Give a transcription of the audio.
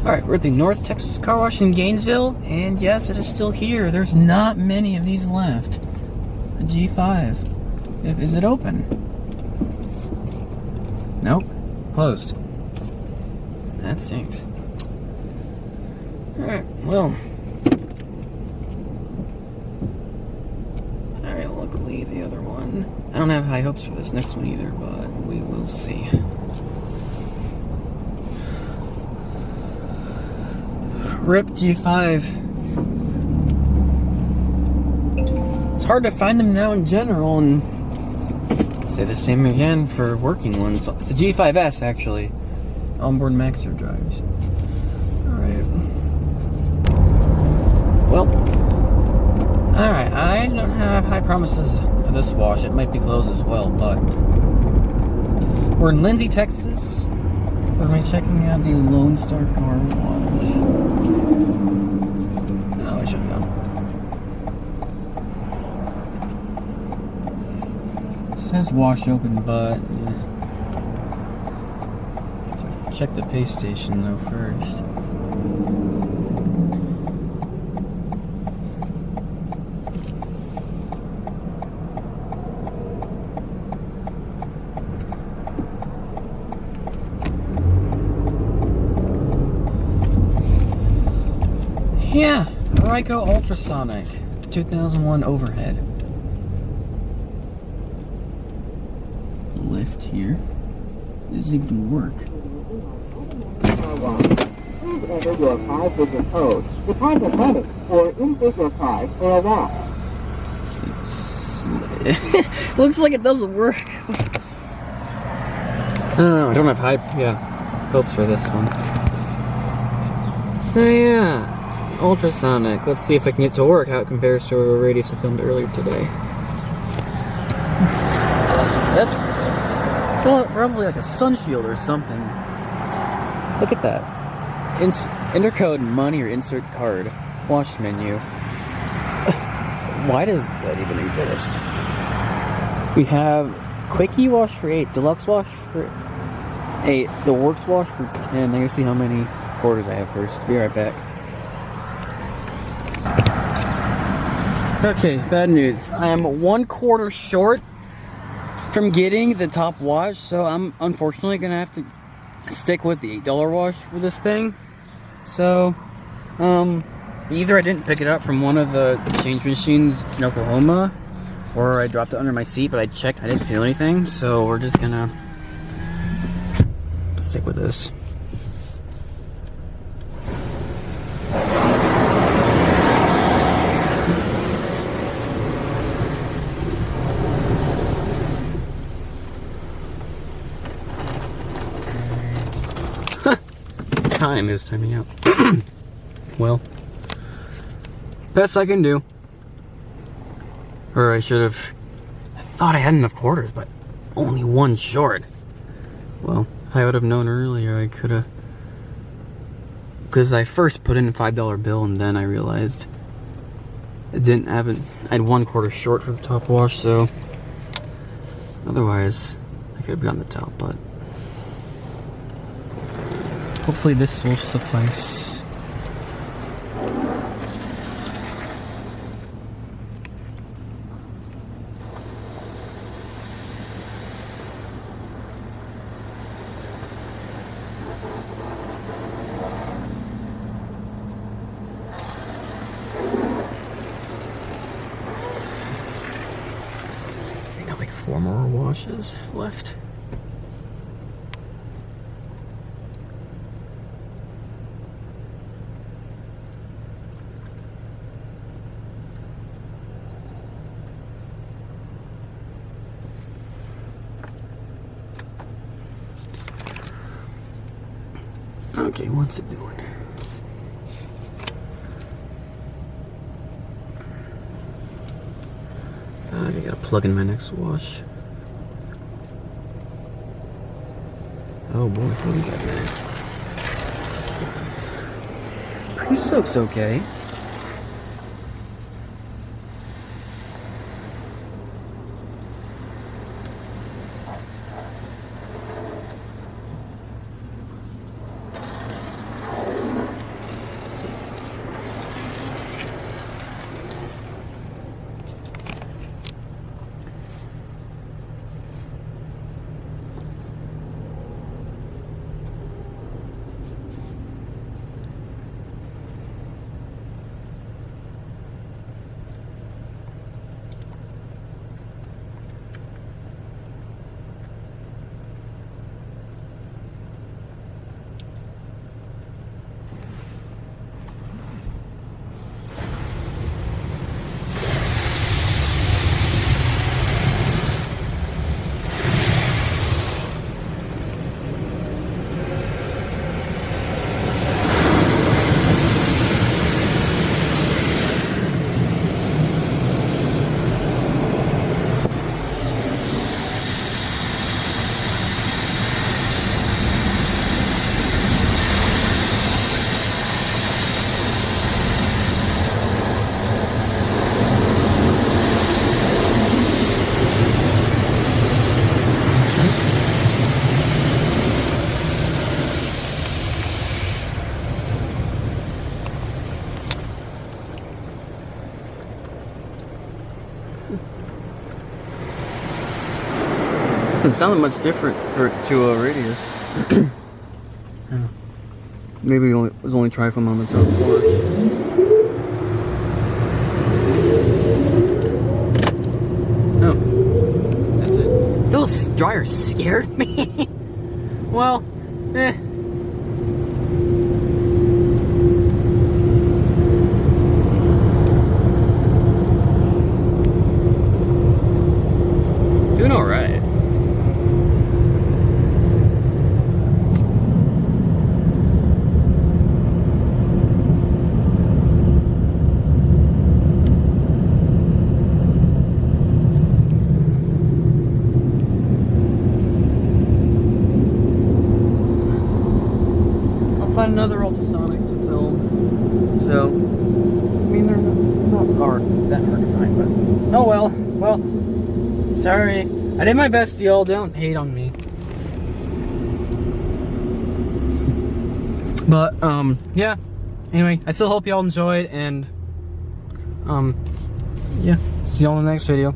Alright, we're at the North Texas Car Wash in Gainesville, and yes, it is still here. There's not many of these left. A G5. Is it open? Nope. Closed. That stinks. Alright, well. Alright, luckily the other one. I don't have high hopes for this next one either, but we will see. RIP G5. It's hard to find them now in general, and say the same again for working ones. It's a G5S actually. Onboard Maxer drives. Alright. Well. Alright, I don't have high promises for this wash. It might be closed as well, but we're in Lindsay, Texas. We're going to be checking out the Lone Star Car Wash. Oh, I should have gone. It says wash open, but yeah. Check the pay station though first. Yeah, Ryko Ultrasonic 2001 overhead. Lift here. Does it even work? Please enter your 5-digit code. Behind the minute or in-figure 5 for a wash. Looks like it doesn't work. I don't know, I don't have high hopes for this one. So yeah. Ultrasonic. Let's see if I can get it to work, how it compares to a radius I filmed earlier today. That's probably like a sun shield or something. Look at that. Enter code money or insert card. Wash menu. Why does that even exist? We have Quickie Wash for 8, Deluxe Wash for 8, the Works Wash for 10. I'm gonna see how many quarters I have first. Be right back. Okay, bad news. I am 1 quarter short from getting the top wash, so I'm unfortunately gonna have to stick with the $8 wash for this thing. So, either I didn't pick it up from one of the change machines in Oklahoma, or I dropped it under my seat, but I checked, I didn't feel anything, so we're just gonna stick with this. Time is timing out. Well, best I can do. Or I should have. I thought I had enough quarters, but only 1 short. Well, I would have known earlier. I could have. Because I first put in a $5 bill and then I realized it didn't have it. I had 1 quarter short for the top wash, so otherwise I could have gotten the top, but. Hopefully this will suffice. I think I have like 4 more washes left. Okay, what's it doing? I gotta plug in my next wash. Oh boy, 45 minutes. Pre-soak's okay. It sounded much different to a radius. I don't know. Maybe it was only trifoam on the top floor. Oh, that's it. Those dryers scared me. Well, eh. Doing all right. Find another ultrasonic to film. So, I mean, they're not hard, that hard to find, but oh well. Well, sorry. I did my best, y'all. Don't hate on me. But yeah. Anyway, I still hope y'all enjoyed, and yeah. See y'all in the next video.